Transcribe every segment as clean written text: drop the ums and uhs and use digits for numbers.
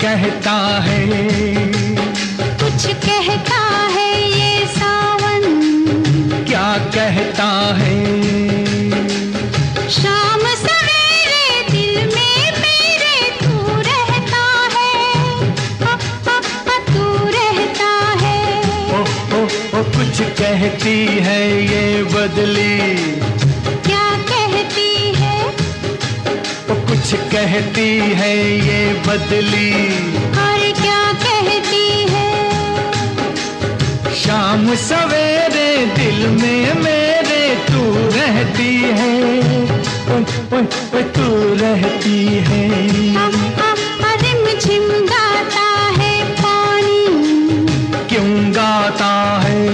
कहता है, कुछ कहता है ये सावन, क्या कहता है? शाम सवेरे दिल में मेरे तू रहता है, तू रहता है। ओ कुछ कहती है ये बदली, क्या कहती है? कुछ कहती है ये बदली, और क्या कहती है? शाम सवेरे दिल में मेरे तू रहती है, तू रहती है। रिमझिम गाता है पानी, क्यों गाता है?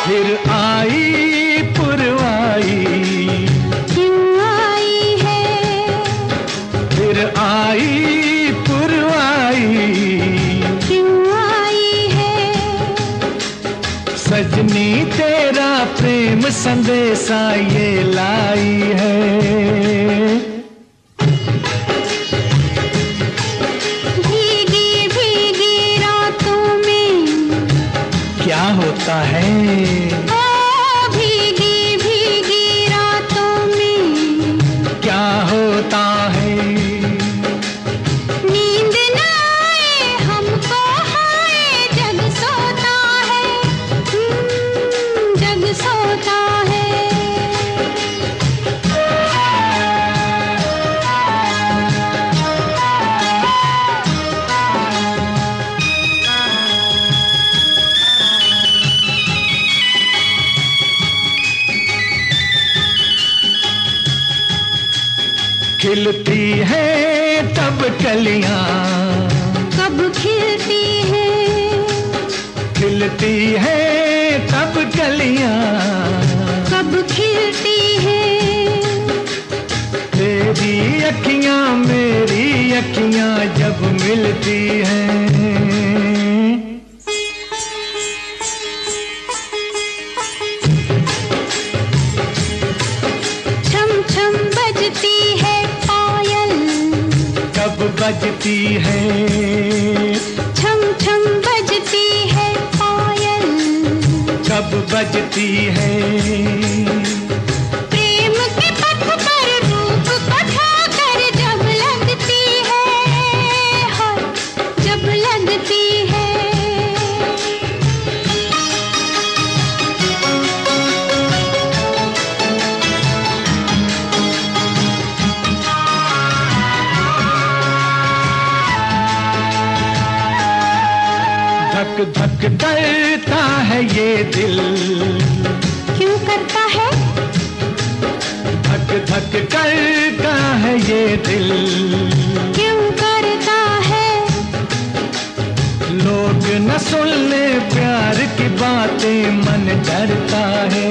फिर आई पुरवाई, क्यों आई है? फिर आई संदेशा ये लाई है। भीगी भीगी रातों में क्या होता है? ओ भीगी भीगी रातों में क्या होता है? नींद न आए हमको, हाय जग सोता है, जग सोता है। खिलती है तब कलियां, कब खिलती है, खिलती है तब कलियां, कब खिलती है। तेरी अखियां मेरी अखियां जब मिलती हैं। छम छम बजती है पायल, कब बजती है? छम छम बजती है पायल, कब बजती है? प्रेम के पथ पर रूप को ढाकर जब लगती है, हाय जब लगती है। धक धक करता है ये दिल, क्यों करता है? धक धक करता है ये दिल। क्यों करता है? लोग न सुन ले प्यार की बातें, मन डरता है।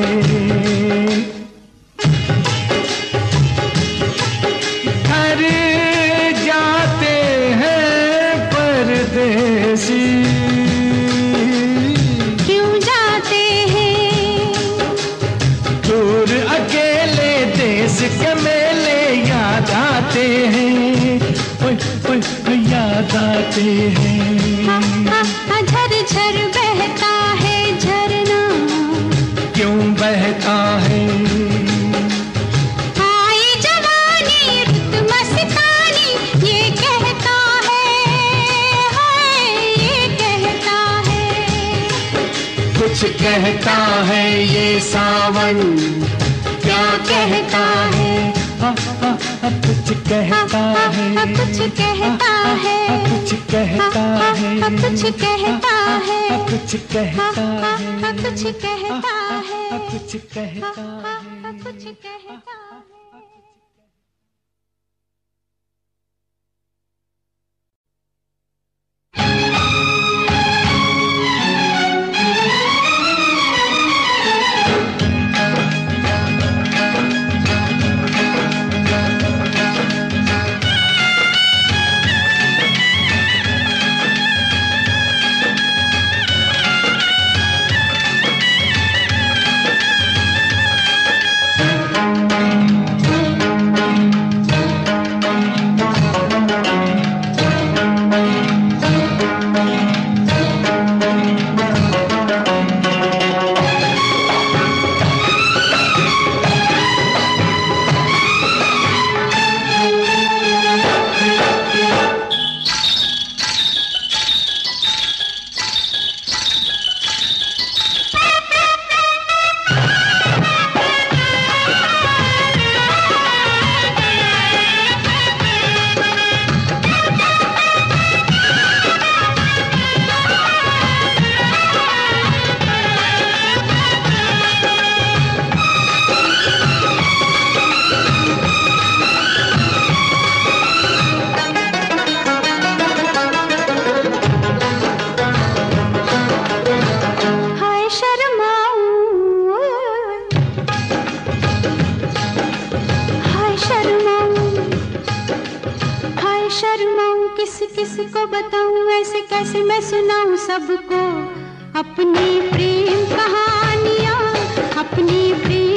घर जाते हैं परदेसी, क्यों जाते हैं? दूर अकेले देश के मेले याद आते हैं, ओए ओए याद आते हैं। झर झर बहता है झरना, क्यों बहता है? आई जवानी रुत मस्तानी ये कहता है, हाय ये कहता है। कुछ कहता है ये सावन, क्या कहता है? कुछ कहता है, कुछ कहता है, कुछ कहता है, कुछ कहता है, कुछ कहता है, कुछ कहता है, कुछ कहता है। कुछ कहता है। किसको बताऊं, ऐसे कैसे मैं सुनाऊं सबको अपनी प्रेम कहानियां, अपनी प्रेम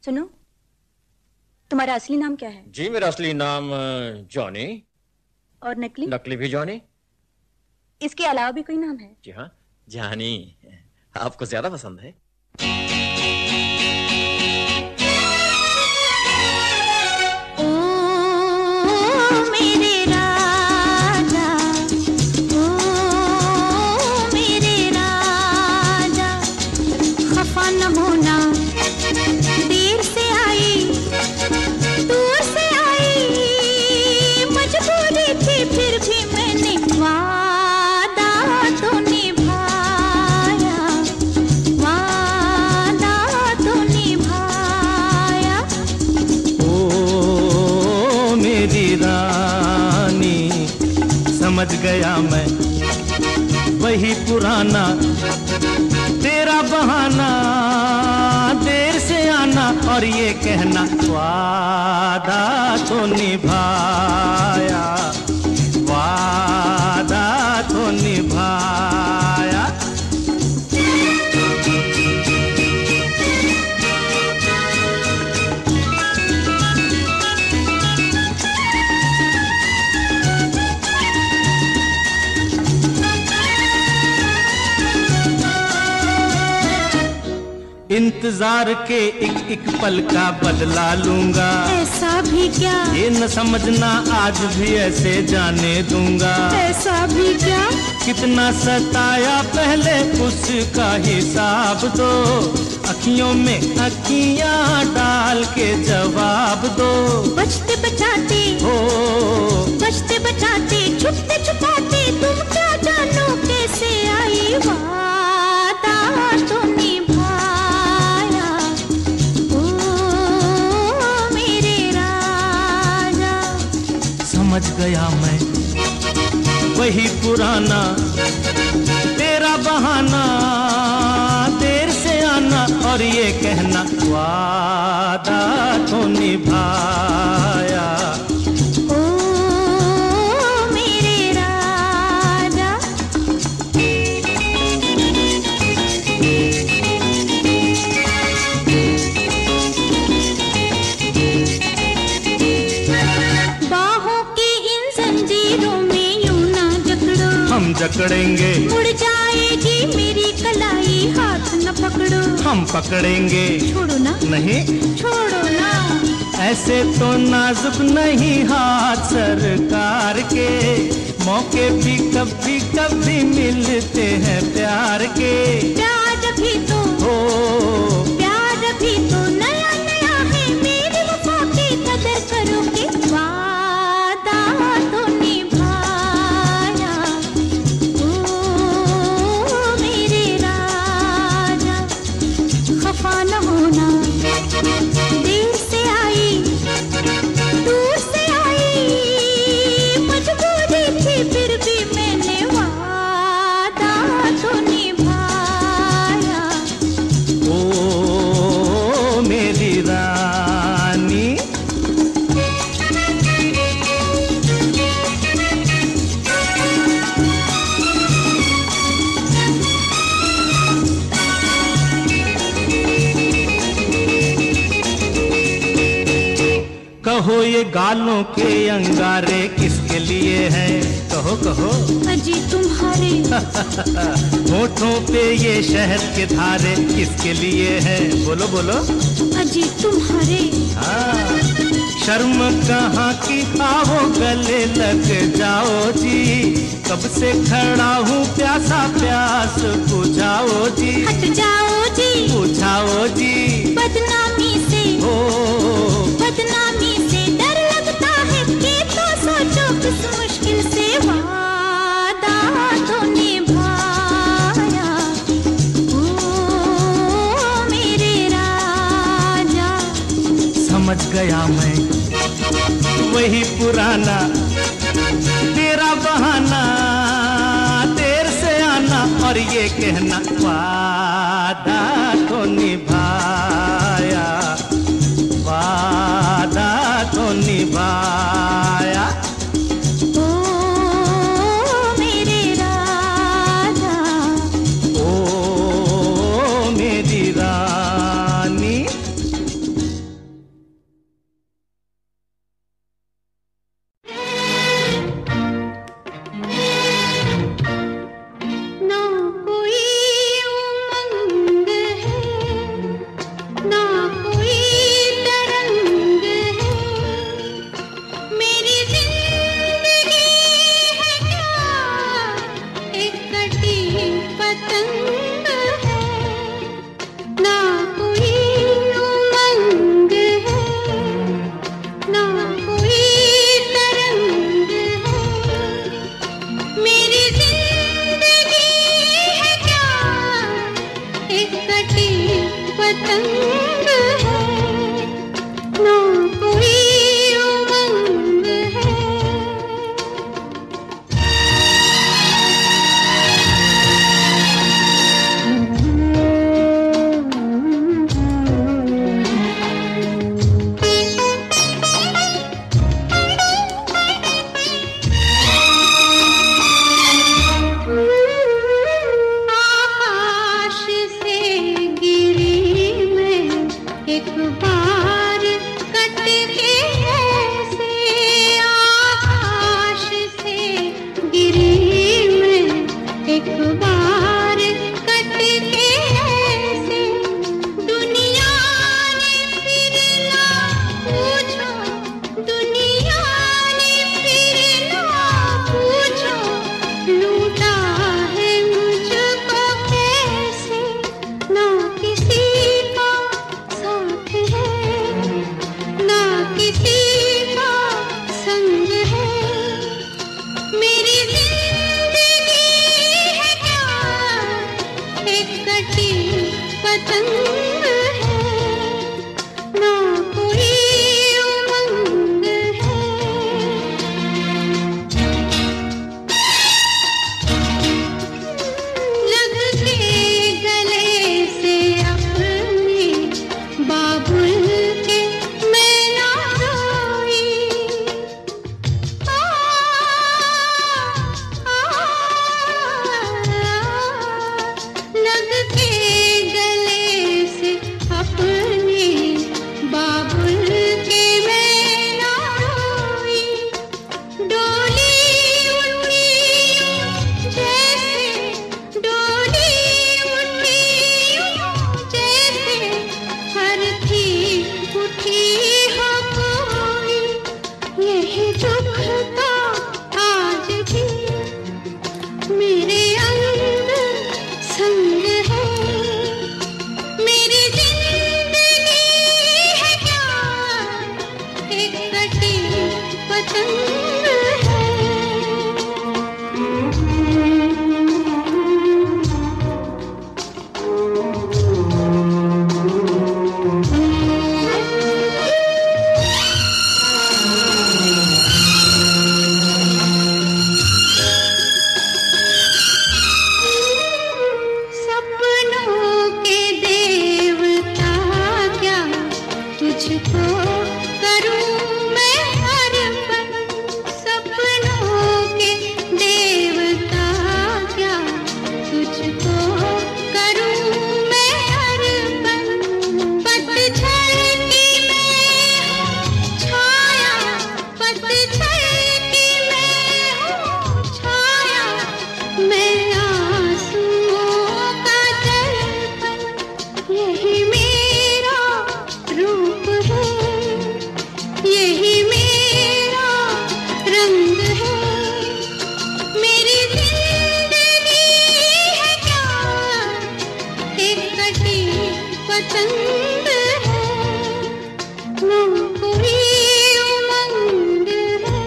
सुनो, तुम्हारा असली नाम क्या है? जी मेरा असली नाम जॉनी। और नकली? नकली भी जॉनी। इसके अलावा भी कोई नाम है? जी हाँ, जॉनी। आपको ज्यादा पसंद है? समझ गया मैं वही पुराना तेरा बहाना, देर से आना और ये कहना वादा तो निभाया, वादा तो निभाया। इंतजार के एक पल का बदला लूंगा। ऐसा भी क्या? ये न समझना आज भी ऐसे जाने दूंगा। ऐसा भी क्या? कितना सताया पहले उसका हिसाब दो, अखियों में अखियां डाल के जवाब दो। बचते बचाते हो, बचते बचाते, छुपते छुपाते, तुम क्या जानो कैसे आई वादा तो निभाया। ओ मेरे राजा, समझ गया मैं वही पुराना तेरा बहाना, देर से आना और ये कहना वादा तो निभाया। ओ मेरे राजा, बाहों की इन जंजीरों में यूं ना जकड़ो, हम जकड़ेंगे। उड़ जाएगी मेरी कलाई, हाथ न पकड़ो। हम पकड़ेंगे। छोड़ो ना, नहीं छोड़ो ना। ऐसे तो नाजुक नहीं हाथ सरकार के, मौके भी कभी कभी मिलते हैं प्यार के। प्यार भी तो हो, प्यार भी तो नया नया है, मेरी वफा की कदर करोगे। वादा तो निभाया। ओ मेरे राजा, खफा न होना, देर से आई, दूर से आई, मजबूरी थी फिर भी मैंने वादा तो निभाया। ओ मेरी रानी, कहो ये गालों के अंगारे किसके लिए हैं? कहो कहो। अजी तुम्हारे होठों पे ये शहद के धारे किसके लिए हैं? बोलो बोलो। अजी तुम्हारे हाँ, शर्म कहाँ की, आओ गले लग जाओ जी। कब से खड़ा हूँ प्यासा, प्यास बुझाओ जी। हट जाओ जी, बुझाओ जी। बदनामी से हो, बदनामी से डर लगता है कि तो सोचो किस मुश्किल से वादा तो निभाया। ओ मेरे राजा, समझ गया मैं वही पुराना तेरा बहाना, देर से आना और ये कहना वादा तो निभाया, वादा तो निभाया। ओ मेरे राजा, ओ मेरी रानी। करूं मैं अर्पण सपनों के देवता क्या तुझको करूं मैं अर्पण पतझड़ की मैं हूँ छाया पतझड़ की मैं हूँ छाया मैं आंसुओं का दर्पण यही मेरा रूप है यही मेरा रंग है मेरी जिंदगी है क्या एक कटी पतंग है ना कोई उमंग है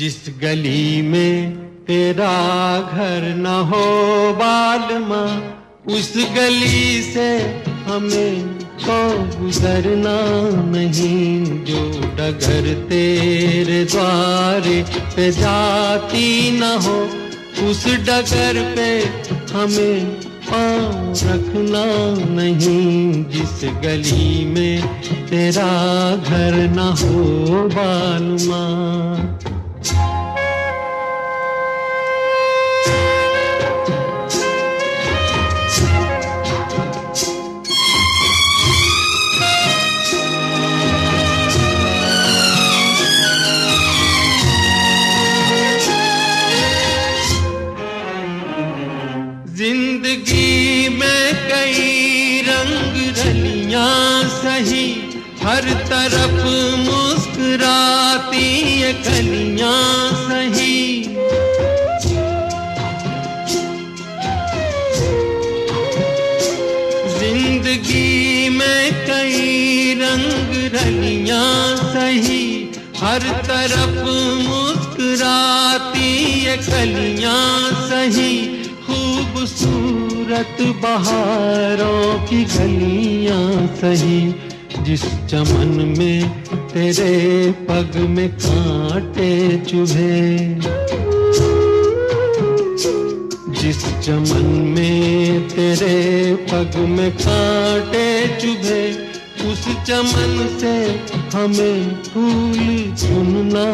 जिस गली में तेरा घर न हो बालमा उस गली से हमें तो गुजरना नहीं जो डगर तेरे द्वारे पे जाती न हो उस डगर पे हमें पाँव रखना नहीं जिस गली में तेरा घर न हो बालमा जिंदगी में कई रंग रलियां सही हर तरफ मुस्कुराती ये कलियां सही जिंदगी में कई रंग रलियां सही हर तरफ मुस्कुराती ये कलियां सही खूबसूरत बहारों की गलियां सही जिस चमन में तेरे पग में कांटे चुभे जिस चमन में तेरे पग में कांटे चुभे उस चमन से हमें फूल चुनना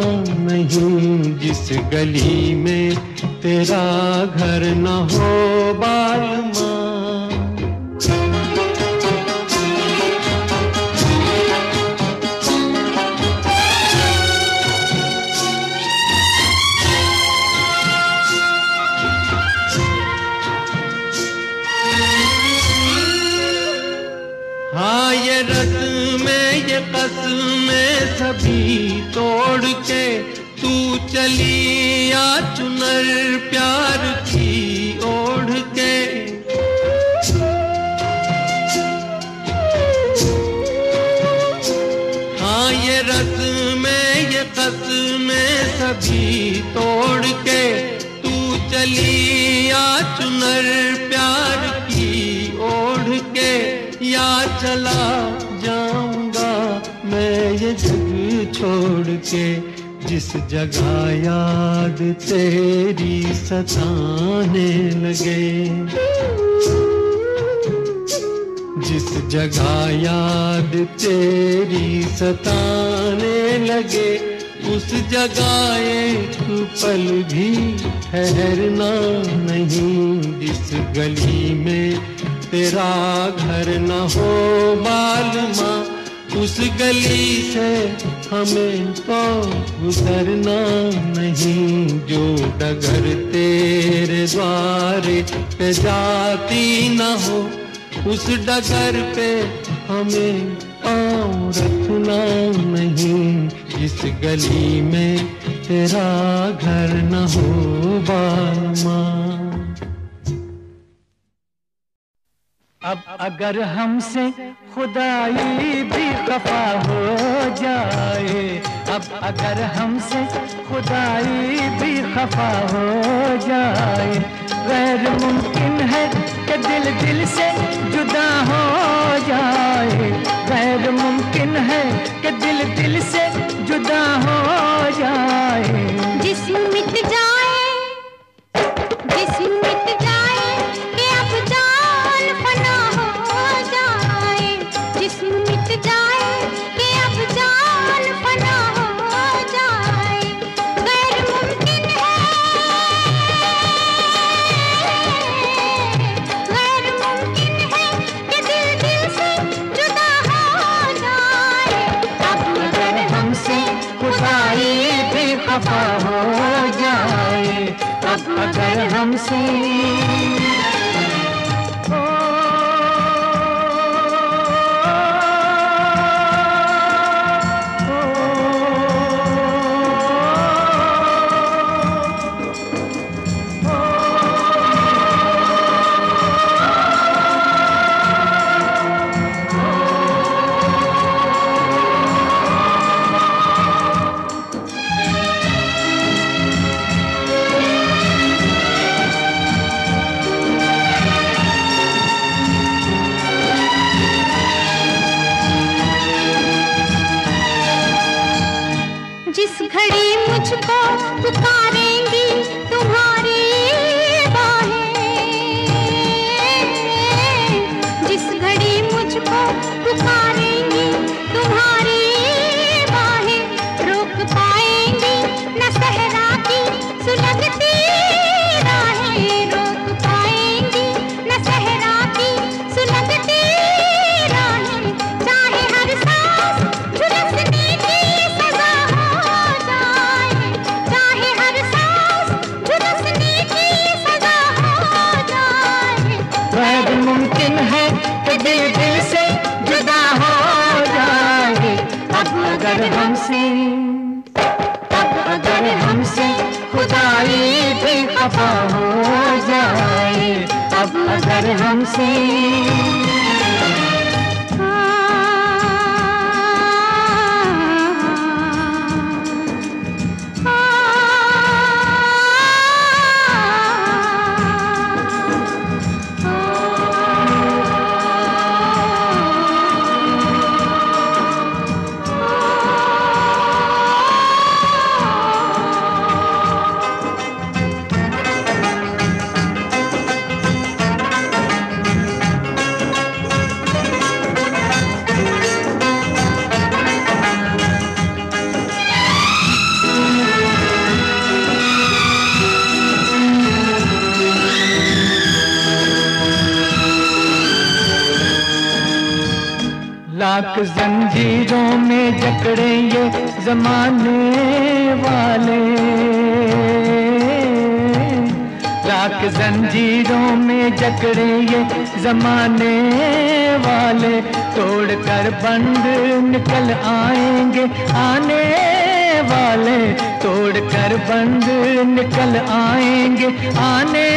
नहीं जिस गली में तेरा घर न हो बालमा हाँ ये रस्में ये कसमें सभी तोड़ के तू चली आ चुनर प्यार की ओढ़ के हाँ ये रस्में ये कसमें सभी तोड़ के तू चली आ चुनर प्यार की ओढ़ के या चला जाऊंगा मैं ये जग छोड़ के जिस जगह याद तेरी सताने लगे जिस जगह याद तेरी सताने लगे उस जगह एक पल भी ठहरना नहीं जिस गली में तेरा घर न हो बालमा उस गली से हमें तो गुजरना नहीं जो डगर तेरे द्वारे पे जाती न हो उस डगर पे हमें पाँव रखना नहीं इस गली में तेरा घर न हो बालमा। अब अगर हमसे खुदाई भी खफा हो जाए, अब अगर हमसे खुदाई भी खफा हो जाए, गैर मुमकिन है कि दिल दिल से जुदा हो जाए, गैर मुमकिन है कि दिल दिल से जुदा हो जाए। जिस्म मिट जाए, जिस्म मिट जाए कि अब जान फना हो जाए, जिस्म मिट जाए कि अब जान फना हो जाए, गैर मुमकिन है, गैर मुमकिन है कि दिल दिल से जुदा हो जाए। अब अगर हमसे खुदाई भी खफा हो जाए, अब अगर हमसे जिस घड़ी मुझको पुकारेंगी तुम्हारी बाहें, जिस घड़ी मुझको पुकारेंगी तुम्हारी बाहें, रोक पाएंगी न सहरा की सुलगती राहें, रोक पाएंगी न सहरा की सुलगती राहें, चाहे हर सांस झुलसने की सजा हो जाए, चाहे हर सांस झुलसने की सजा हो जाए। गैर मुमकिन है कि दिल दिल से जुदा हो जाए, अब अगर हमसे, अब अगर हमसे खुदाई भी खफा हो जाए, अब अगर हमसे लाख जंजीरों में जकड़े ये जमाने वाले, लाख जंजीरों में जकड़े ये जमाने वाले, तोड़ कर बंद निकल आएंगे आने वाले, तोड़ कर बंद निकल आएंगे आने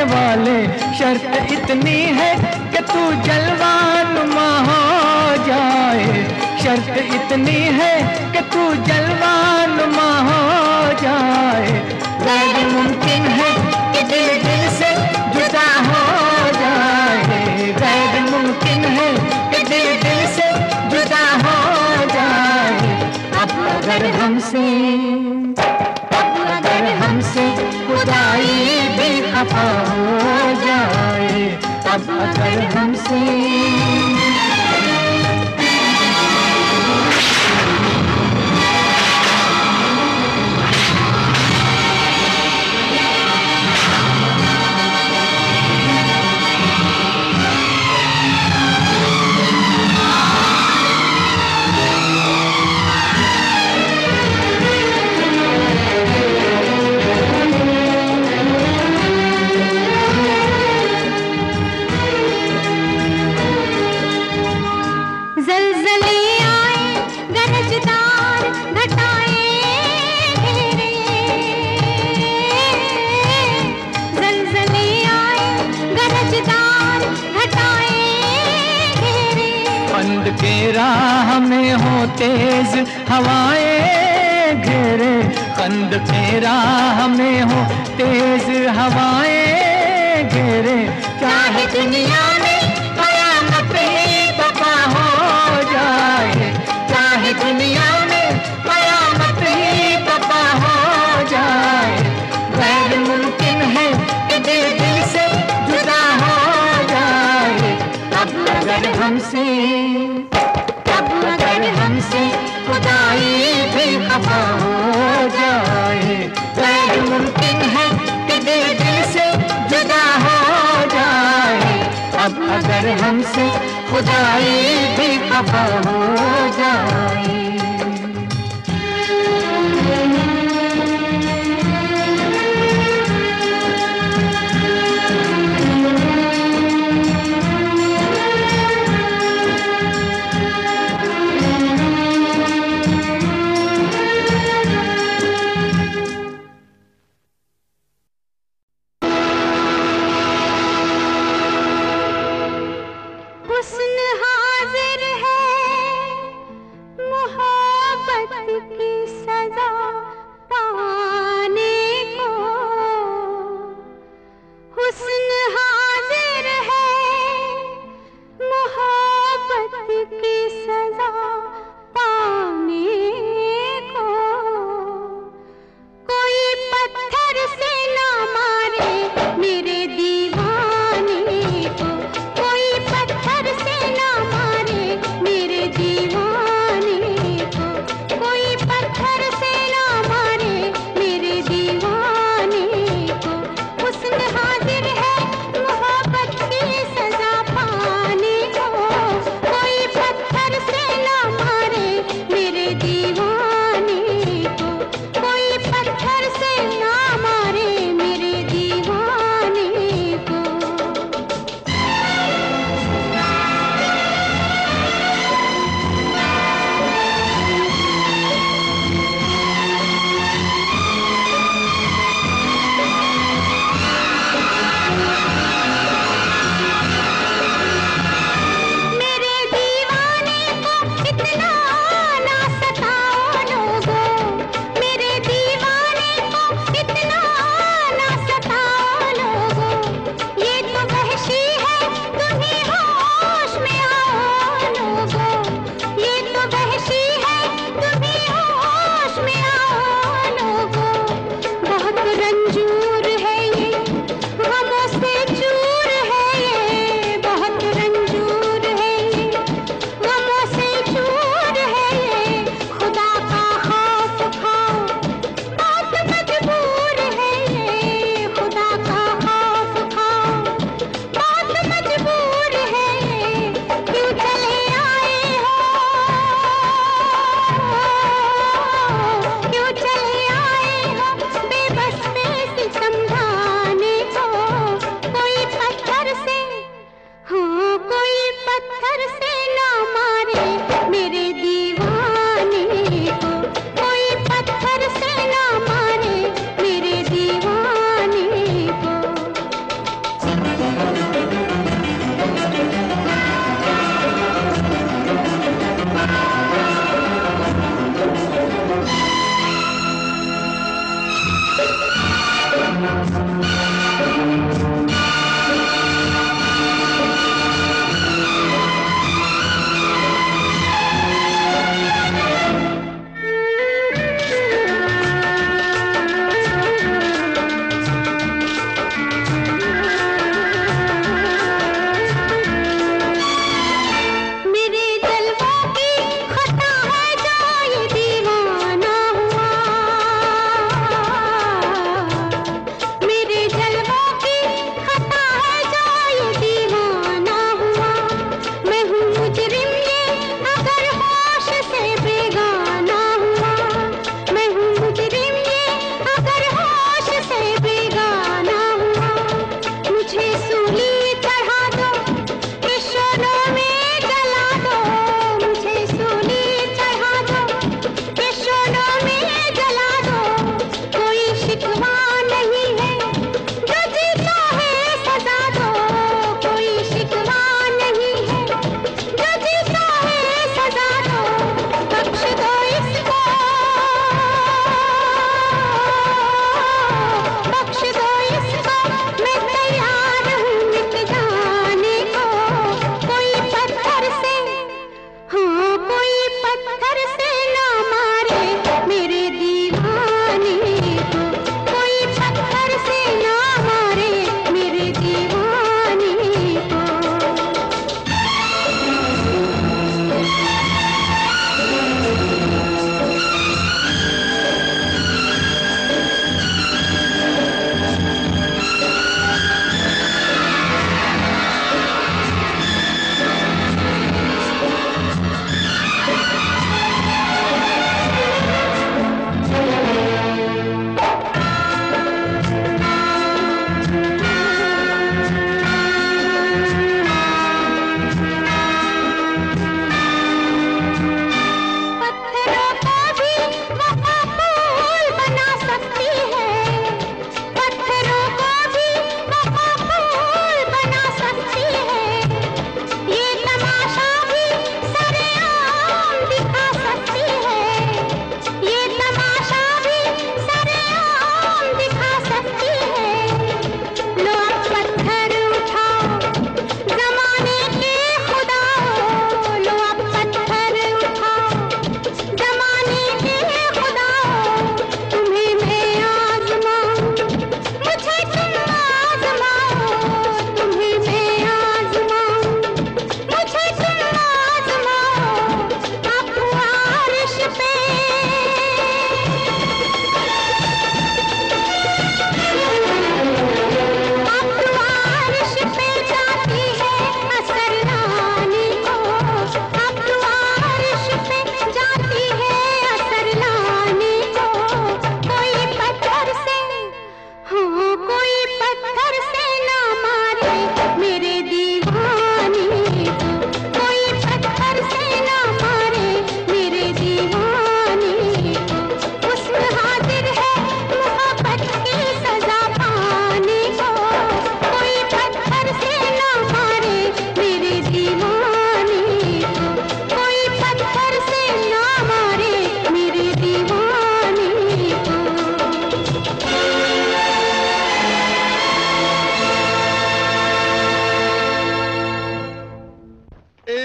वाले। शर्त इतनी है कि तू जलवानुमा हो जाए, शर्त इतनी है कि तू जलवानुमा हो जाए, गैर मुमकिन है कि दिल दिल से जुदा हो जाए, गैर मुमकिन है कि दिल दिल से जुदा हो जाए। अब अगर हमसे, अब अगर हमसे खुदाई भी खफा हो जाए, अब अगर हमसे बंद के राह में हो तेज हवाएं घेरे, बंद के राह में हो तेज हवाएं घेरे, चाहे दुनिया में कयामत ही बपा हो जाए, चाहे दुनिया में कयामत ही बपा हो जाए, गैर मुमकिन है कि दिल से जुदा हो जाए। अब अगर हमसे खुदाई भी खफा हो जाए, गैर मुमकिन है कि दिल से जुदा हो जाए। अब अगर हमसे खुदाई भी खफा हो जाए।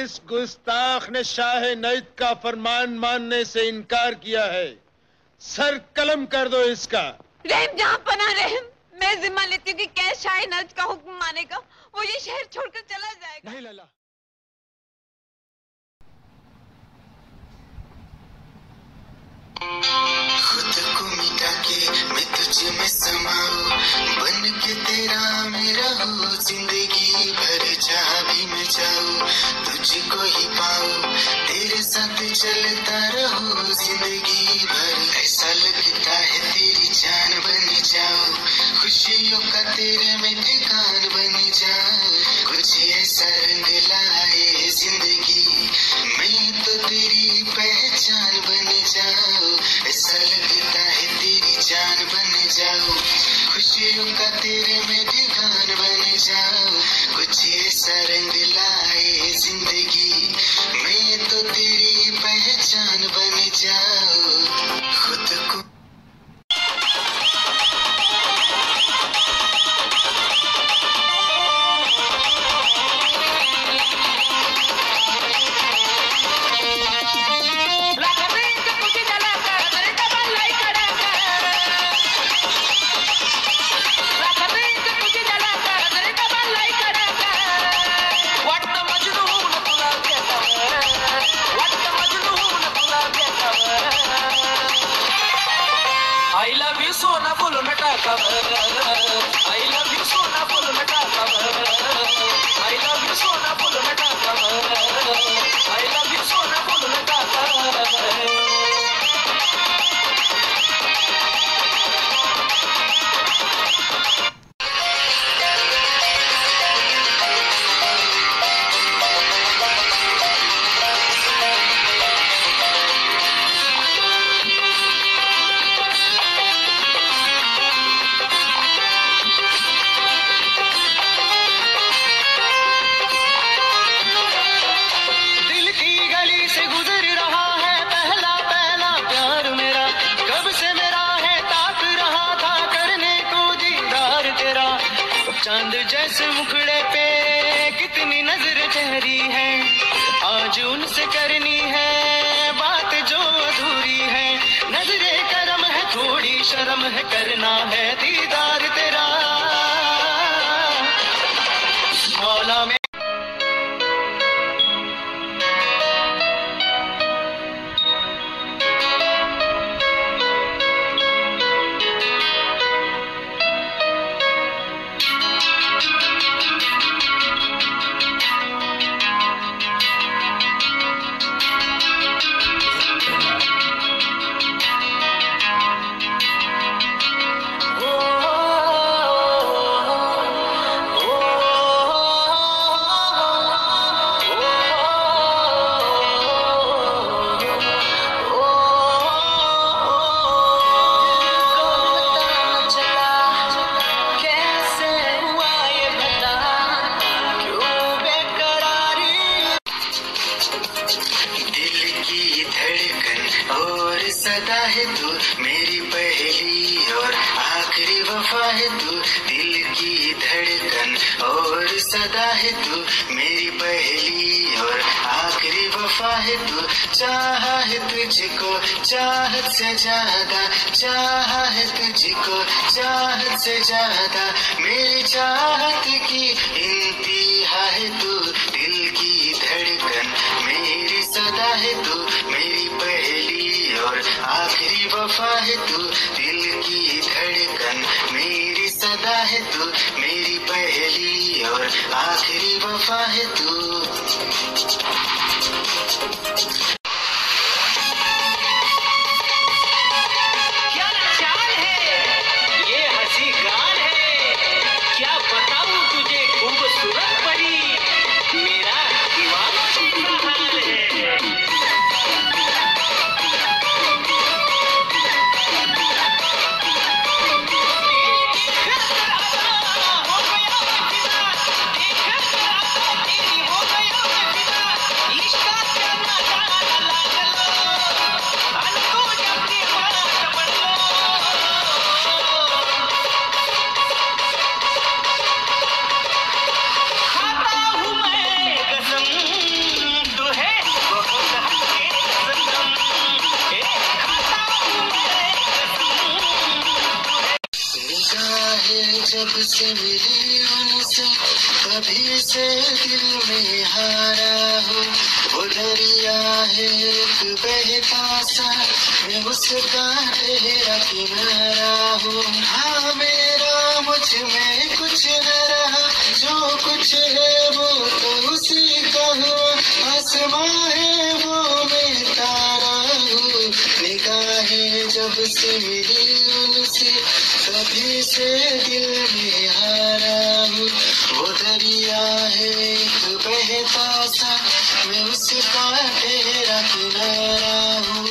इस गुस्ताख ने शाह नईद का फरमान मानने से इनकार किया है। सर कलम कर दो इसका। रहम जहां पना रहम, मैं जिम्मा लेती हूँ कि कैसे शाह नईद का हुक्म मानेगा, वो ये शहर छोड़कर चला जाएगा। नहीं लला। खुद को मिटा के मैं तुझ में समाऊं, बन के तेरा मेरा हो जिंदगी भर, जहाँ भी मैं जाऊं तुझको ही पाऊं, तेरे साथ चलता रहूं जिंदगी भर। ऐसा लगता है तेरी जान बन जाऊं, खुशियों का तेरे में ठिकान बन जाऊं, कुछ ऐसा रंग लाए जिंदगी, मैं तो तेरी पहचान बन जाऊं। ऐसा लगता है तेरी जान बन जाऊं, खुशियों का तेरे में ठिकान बन जाऊं, कुछ ऐसा रंग लाए जिंदगी, मैं तो तेरी पहचान बन जाऊं। खुद को चांद जैसे मुखड़े पे कितनी नजर ठहरी है, आज उनसे करनी है बात जो अधूरी है, नजरे करम है थोड़ी शर्म है, करना है दीदार तेरा मौला में। सदा है तू मेरी पहली और आखिरी वफा है, तू दिल की धड़कन और सदा है तू मेरी पहली और आखिरी वफा है, तू चाहा है तुझको चाहत से ज्यादा, चाहा है तुझको चाहत से ज्यादा, मेरी चाहत की इंतहा है तू, दिल की धड़कन मेरी सदा है तू मेरी पहली और आखिरी वफा है, तू दिल की धड़कन मेरी सदा है, तू मेरी पहली और आखिरी वफा है तू। जब से मिली उनसे कभी से दिल में हारा हूँ। वो दरिया है एक बहता सा, मैं उसका ठहरा किनारा हूँ। हाँ मेरा मुझ में कुछ न रहा, जो कुछ है वो तो उसी का हुआ। आसमां है वो मैं तारा हूँ, निगाहें जब से मिली उनसे कभी से दिल में हारा हूँ। वो दरिया है एक बहता सा, मैं उसका ठहरा किनारा हूँ।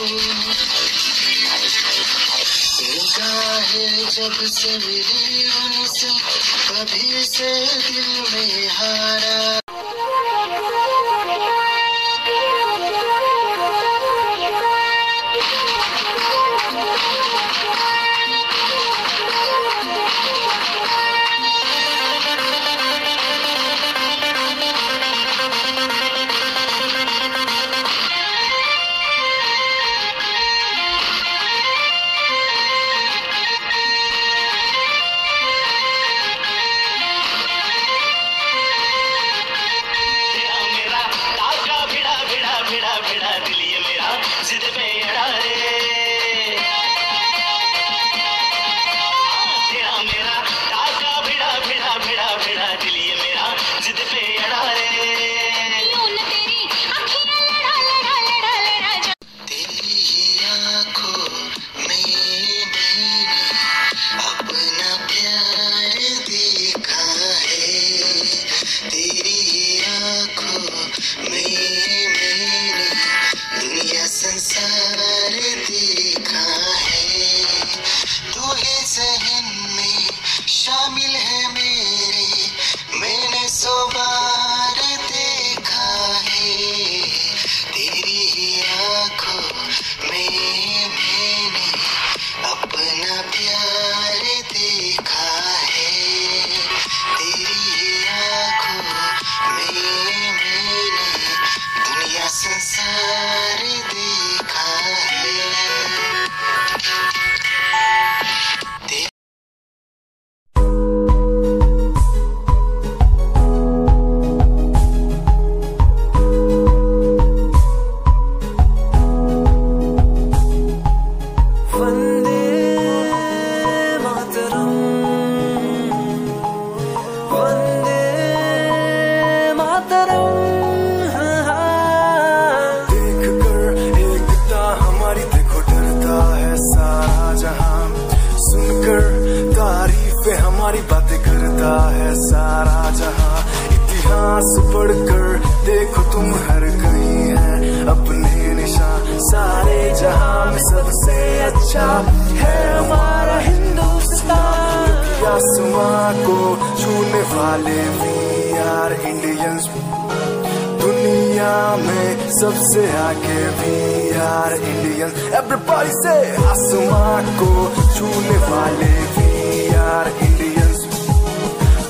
निगाहें जब से मिली उनसे कभी से दिल में हारा। हमारी बातें करता है सारा जहां। इतिहास पढ़कर देखो तुम हर कहीं है अपने निशान। सारे जहां में सबसे अच्छा है हमारा हिंदुस्तान। आसमां को छूने वाले वी आर इंडियंस, दुनिया में सबसे आगे वी आर इंडियंस। एवरीबॉडी से आसमां को छूने वाले वी आर इंडियंस,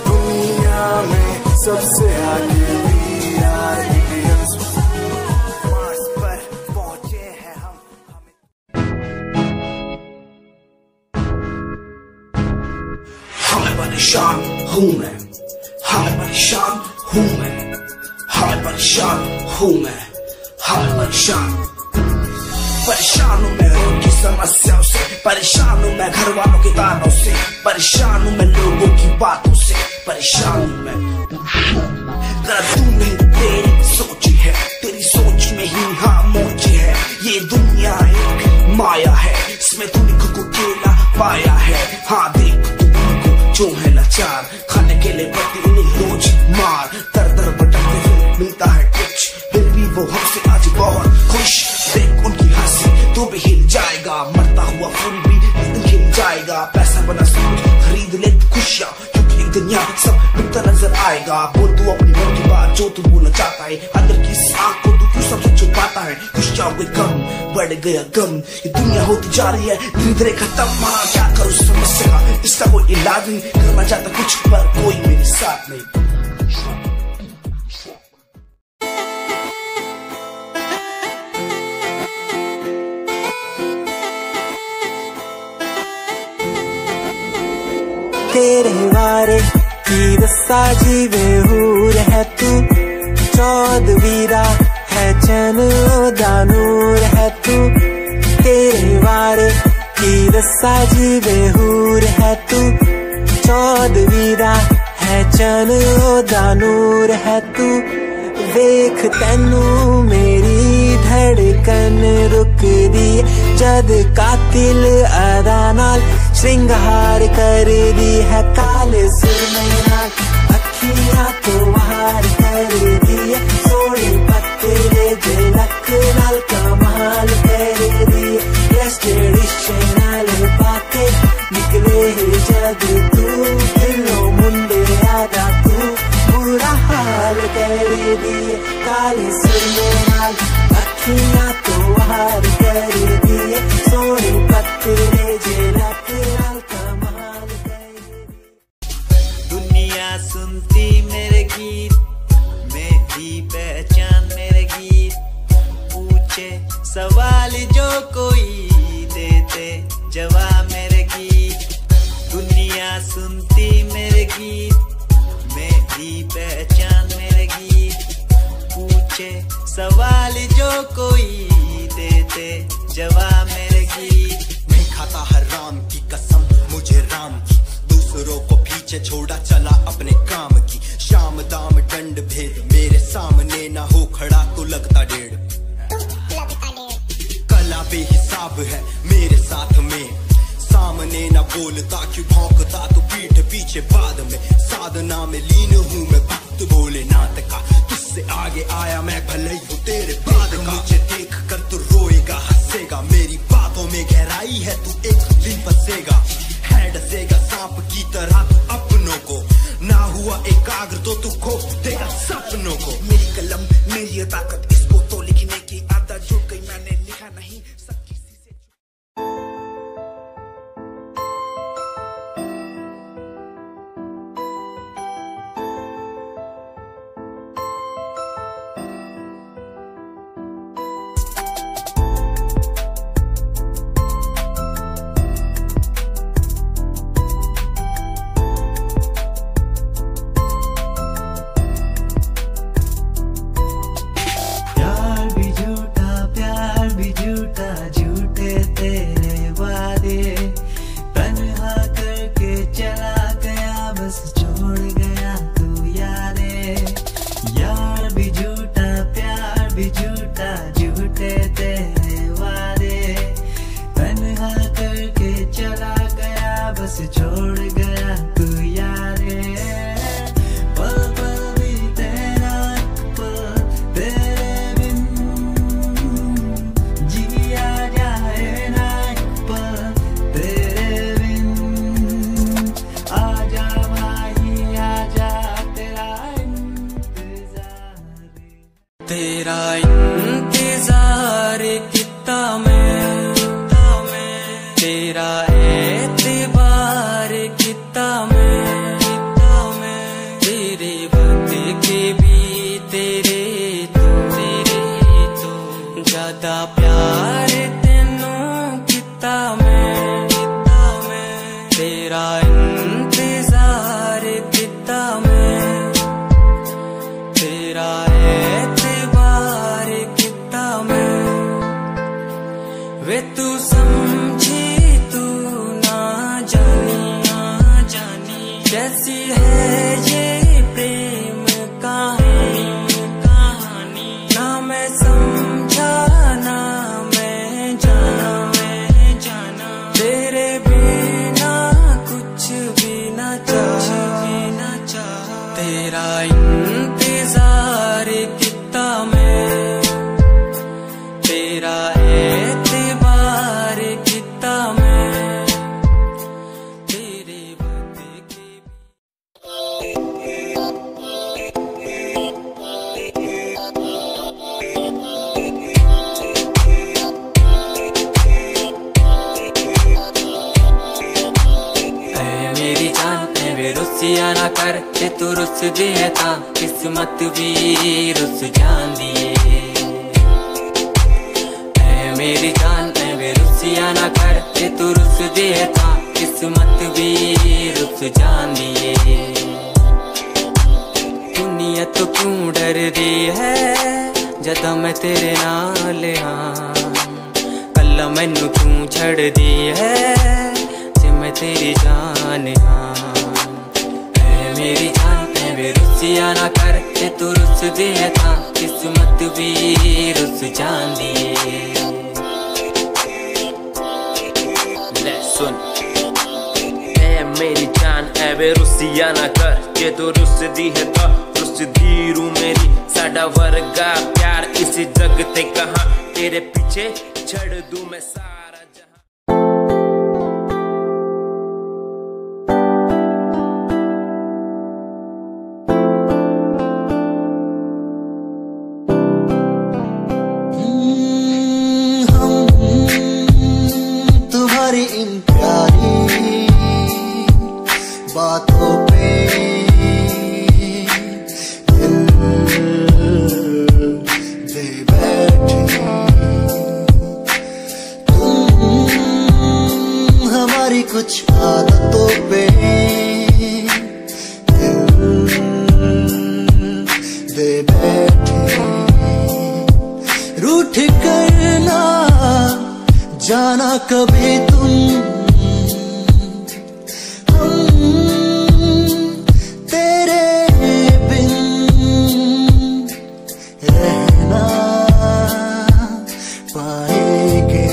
दुनिया में सबसे आगे वी आर इंडियंस। मार्स पर पहुंचे हैं हम। हमें परेशान हूँ मैं, हमें परेशान हूँ मैं, हमें परेशान हूँ मैं, हमें परेशान हूँ मैं रोड की समस्याओं से, परेशान हूँ मैं घर वालों के तानों से, परेशान हूँ मैं लोगों की बातों से, परेशान हूँ मैं। तेरा तू नहीं तेरी सोच है, तेरी सोच में ही खामोशी है। ये दुनिया एक माया है, इसमें तूने खुद को अकेला पाया है। हाँ देख तू उनको जो है लाचार, खाने के लिए पड़ती उन्हें रोज मार। दर दर भटकते हुए मिलता है कुछ, फिर भी वो हमसे आज बहुत खुश। देख उनकी हंसी तू भी हिल जाएगा, मरता हुआ फूल भी खिल जाएगा। पैसा बना सब कुछ खरीद ले खुशियाँ, क्योंकि एक दिन यहाँ सब बिकता नजर आएगा। बोल तू अपनी मन की बात जो तू बोलना चाहता है, अंदर की इस आँख को तू क्यों सबसे छुपाता है। खुशियाँ हुए कम, बढ़ गया गम, ये दुनिया होती जा रही है धीरे धीरे खत्म। हाँ क्या करूँ समस्या का, इसका कोई इलाज नहीं, करना चाहता कुछ पर कोई मेरे साथ नहीं। तेरे वारे की दस्सा जीवे हूर है तू, चौदवीरा है चैन दा नूर है तू, तेरे वारे की दस्सा जीवे हूर है तू, चौदवीरा है चैन दा नूर है तू। वेख तैनू मेरी धड़कन रुकदी जद कातिल अदा नाल श्रृंगार कर दी है, काले सुरमे नाल अखियां तो वार कर दी है, सोने पत्ते झलक नाल कमाल कर दी है, ट्रेडिशन नाल पाके निकले जद तू, दिलों मुंडे आदा तू बुरा हाल कर दी है, काले सुरमे नाल अखियां तो वार कर दी है, सोने पत्ते झलक नाल कमाल कर दी। दुनिया सुनती मेरे गीत, मेरी पहचान मेरे गीत, पूछे सवाल जो कोई देते जवाब मेरे गीत। दुनिया सुनती मेरे गीत, मेरी पहचान मेरे गीत, पूछे सवाल जो कोई देते जवाब मेरे गीत। मैं खाता हर राम की कसम मुझे राम की, दूसरों को पीछे छोड़ा चला अपने काम की, शाम दाम दंड भेद मेरे सामने ना हो खड़ा तो लगता डेढ़, कला बेहिसाब है मेरे साथ में, सामने ना बोलता क्यों भौंकता तो पीठ पीछे बाद में, साधना में लीन हूँ मैं भक्त भोलेनाथ का, तुझसे आगे आया मैं भले ही हूँ तेरे बाद का, मुझे देख कर तू रोएगा हंसेगा, मेरी बातों में गहराई है तू एक दिन फंसेगा, है डसेगा सांप की तरह तू अपनों को, ना हुआ एकाग्र तो तू खो देगा सपनों को। मेरी कलम मेरी ताकत, इसको तो लिखने की आदत जो कहीं मैंने लिखा नहीं सब किसी से। तेरा इंतजार कितना मैं, तेरा एतबार कितना मैं, तेरे वक्त के भी तेरे तो ज्यादा प्यार तेनों कितना मैं, तेरा इंतजार कितना मैं, तेरा वे तू समझी तू ना जानी कैसी है ये प्रेम कहानी, ना मैं समझा ना मैं जाना, तेरे बिना कुछ भी ना चाह, तेरा इंतजार कितना मैं, तेरा एतबार कितना मैं, तेरे बदले के मेरी जान में रुसिया ना कर के तू रुस दिए था, किस्मत भी रुस जान दिए, मेरी जान में रुसिया ना कर के तू रुस दिए था, किस्मत भी रुस जांदी है। दुनिया तो क्यों डर रही है जदा मैं तेरे नाल हाँ। कल्ला मैनू क्यों छड़ दी है जे मैं तेरी जान हाँ। ऐ मेरी जान ऐ रुसिया ना कर जे तू रुस दी है तां किस्मत भी रुस जांदी है। ले सुन ऐ मेरी जान ऐ रुसिया ना कर जे तू रुस दी है तां धीरू मेरी साडा वर्गा प्यार इस जग ते कहां तेरे पीछे छड़ दूं मैं सारा जहां। तुम्हारी इन प्यारी बातों पे कुछ आदतों पे दे बैठे। रूठ करना जाना कभी तुम तेरे बिन रहना पाएंगे।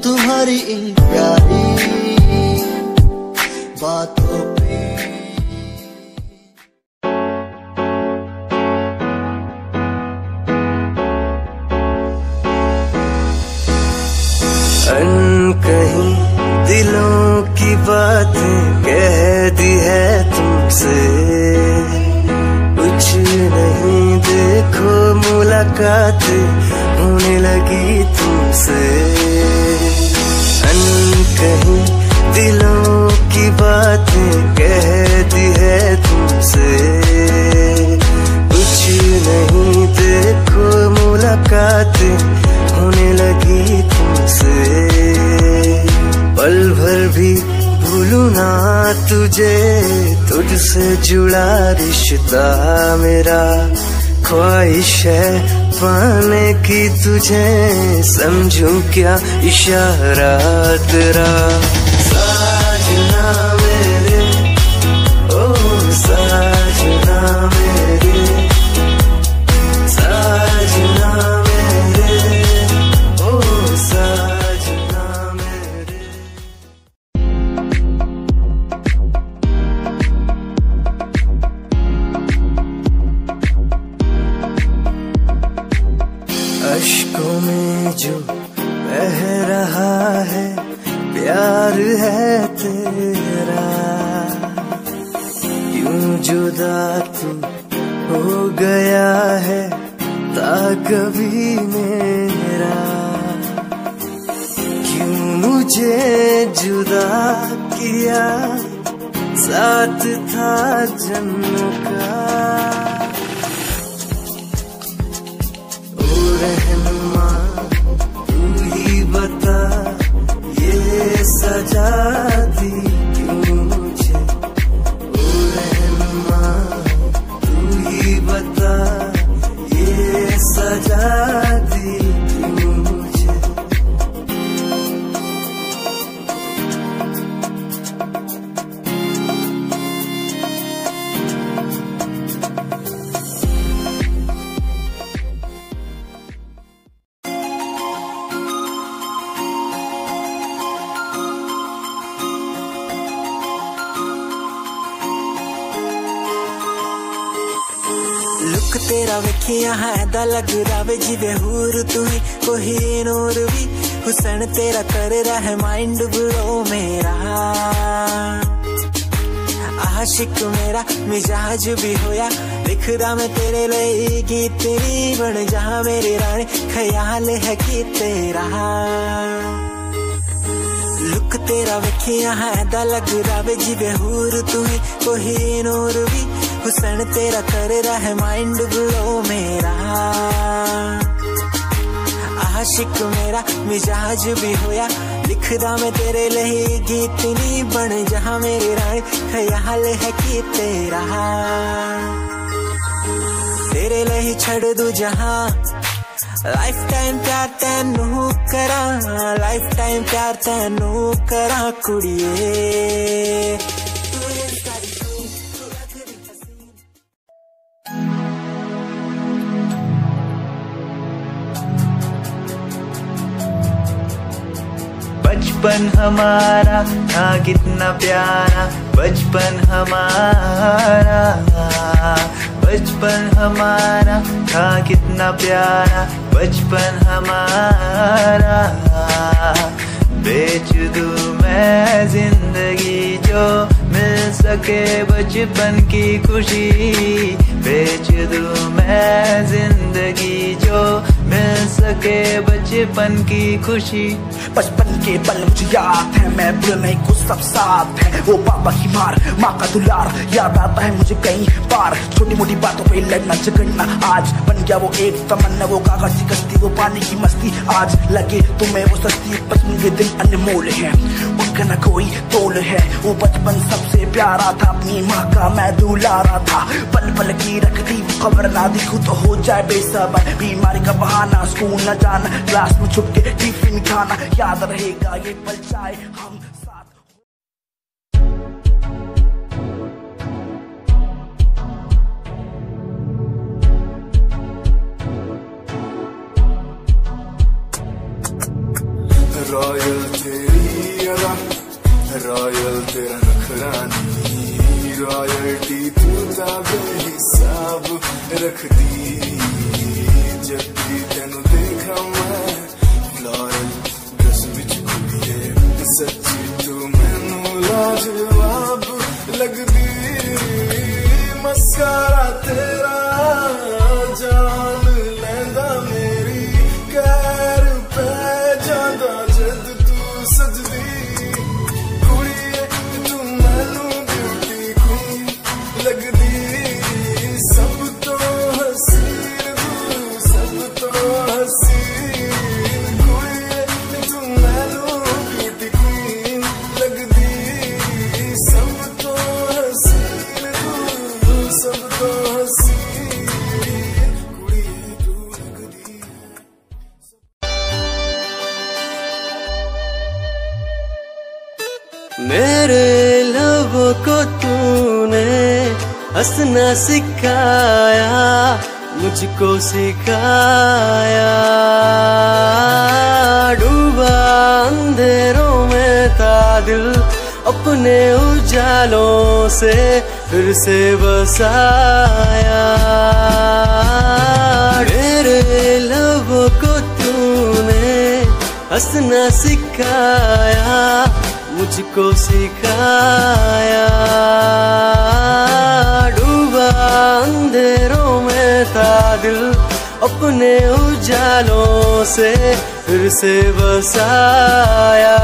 तुम्हारी इन प्यारी बातों पे अनकहीं दिलों की बातें कह दी है तुमसे। कुछ नहीं देखो मुलाकातें होने लगी तुमसे। अनकहीं दिलों की बातें कह दी है तुमसे। कुछ नहीं देखो मुलाकातें होने लगी तुमसे। पल भर भी भूलूं ना तुझे तुझसे जुड़ा रिश्ता मेरा। ख्वाहिश है पाने की तुझे समझूं क्या इशारा तेरा। साजना मेरे ओ साजना मेरे साजना मेरे ओ साजना मेरे। अश्कों में जो बह रहा है प्यार है तेरा। क्यों जुदा तू हो गया है ता कभी मेरा। क्यों मुझे जुदा किया साथ था जन्मों का। रहनुमा तू ही बता ये सजा दी क्यों मुझे। ओ रहनुमा तू ही बता ये सजा दी क्यों मुझे। लुक तेरा वेखिया है दा लगदा वे जिवे हूर तू ही कोई नूर भी। हुसन तेरा कर रहा है माइंड ब्लो मेरा। आशिक मेरा मिजाज भी होया लिखदा मैं तेरे लिए गीत तेरी बन जा मेरी रानी ख्याल है कि तेरा। लुक तेरा वेखिया है दा लगदा वे जिवे हूर तू ही कोई नूर भी। हुसन तेरा कर रहा है माइंड ब्लो मेरा। आशिक मेरा मिजाज भी होया लिखदा मैं तेरे लिए गीत नी बन जहां मेरी रानी ख्याल है कि तेरे लिए छड़ दू जहां लाइफ टाइम प्यार तैनू करा लाइफ टाइम प्यार तैनू करा कुड़िए बचपन हमारा था कितना प्यारा बचपन हमारा बचपन हमारा था कितना प्यारा बचपन हमारा बेच दूं मैं जिंदगी जो मिल सके बचपन की खुशी बेच दूं मैं जिंदगी जो मिल सके बचपन की खुशी बचपन के पल मुझे याद है मैं भूलने को सब साथ है वो पापा की मार माँ का दुलार याद आता है मुझे कई बार छोटी मोटी बातों पे लड़ना झगड़ना आज बन गया वो एक तमन्ना वो कागज की कश्ती वो पानी की मस्ती आज लगे तुम्हें वो सस्ती बचपन के दिन अनमोल है उनका न कोई तोल है वो बचपन सबसे प्यारा था अपनी माँ का मैं दुलारा था पल पल की रखती खबर ना दिखूं तो हो जाए बेसबर बीमारी का बहाना स्कूल न जाना क्लास में छुप के टिफिन खाना याद रहेगा ये पल चाहे हम साथ रॉयल तेरी अदा रॉयल तेरा नखरानी रॉयल्टी तू बेहिसाब रख दी जब भी तेनू देखा मैं फ्लोरल ड्रेस विच कुड़िए सच्ची तू मैनू लाजवाब लगदी मस्कारा तेरा जान लैंदा मेरी कैर पे जांदा जद तू सजदी कुड़िए तू मैनू ब्यूटी क्वीन लगदी सब तो हसीन तू सब तो हसीन कुड़िए तू मैनू ब्यूटी क्वीन लगदी सब तो हसीन तू सब तो हसीन कुड़िए तू लगदी मेरे लबों को तूने हंसना सिखाया मुझको सिखाया डूबा अंधेरों में था दिल अपने उजालों से फिर से बसाया मेरे लबों को तूने हंसना सिखाया मुझको सिखाया डूबा अंधेरों में था दिल अपने उजालों से फिर से बसाया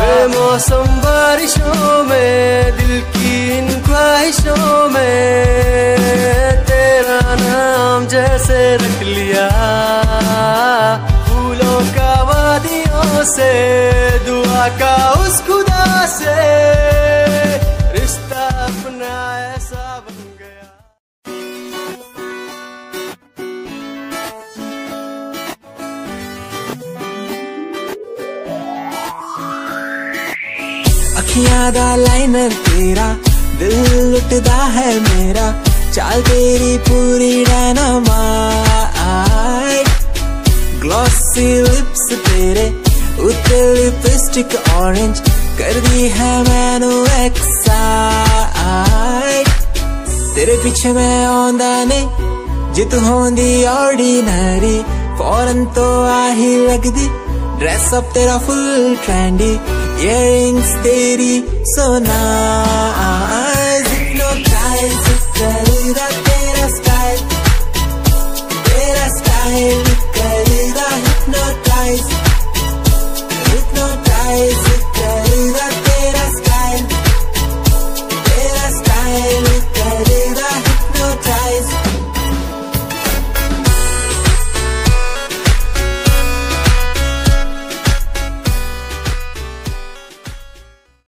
बेमौसम बारिशों में दिल की इन ख्वाहिशों में तेरा नाम जैसे रख लिया फूलों का वादियों से दुआ का उस खुदा से रिश्ता अपना ऐसा बन गया अखियां दा लाइनर तेरा दिल लुटदा है मेरा चाल तेरी पूरी डायनामाइट ग्लॉसी लिप्स तेरे उत्ते लिपस्टिक ऑरेंज कर दी है मैनू एक्साइट तेरे पीछे मैं आंदा ने जे तू होंदी ऑर्डिनरी फौरन तो आही लगदी ड्रेस अप तेरा फुल ट्रेंडी इयरिंग्स तेरी सो नाइस